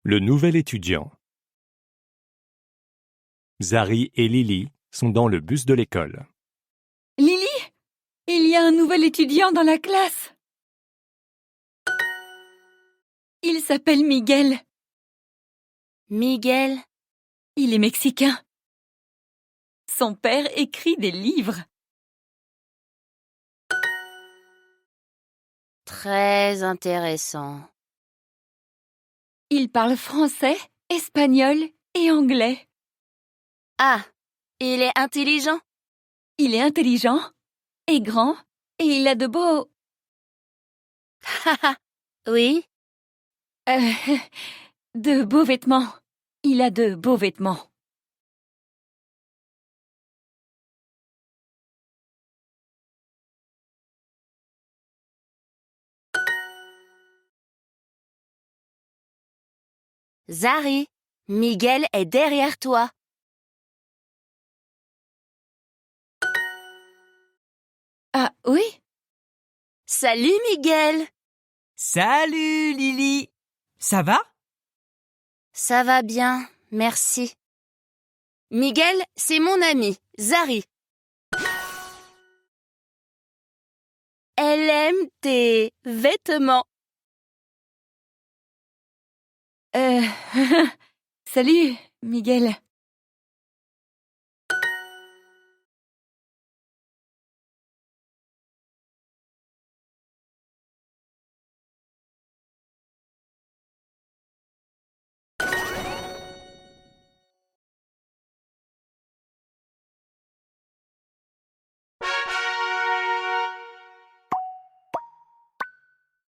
Le nouvel étudiant. Zari et Lily sont dans le bus de l'école. Lily, il y a un nouvel étudiant dans la classe. Il s'appelle Miguel. Miguel, Il est mexicain. Son père écrit des livres. très intéressant. Il parle français, espagnol et anglais. Ah, il est intelligent. Il est intelligent et grand et il a de beaux... Haha, oui, de beaux vêtements. Il a de beaux vêtements. Zari, Miguel est derrière toi. Ah oui? Salut Miguel. Salut Lily. Ça va? Ça va bien, merci. Miguel, c'est mon ami, Zari. Elle aime tes vêtements. Salut, Miguel.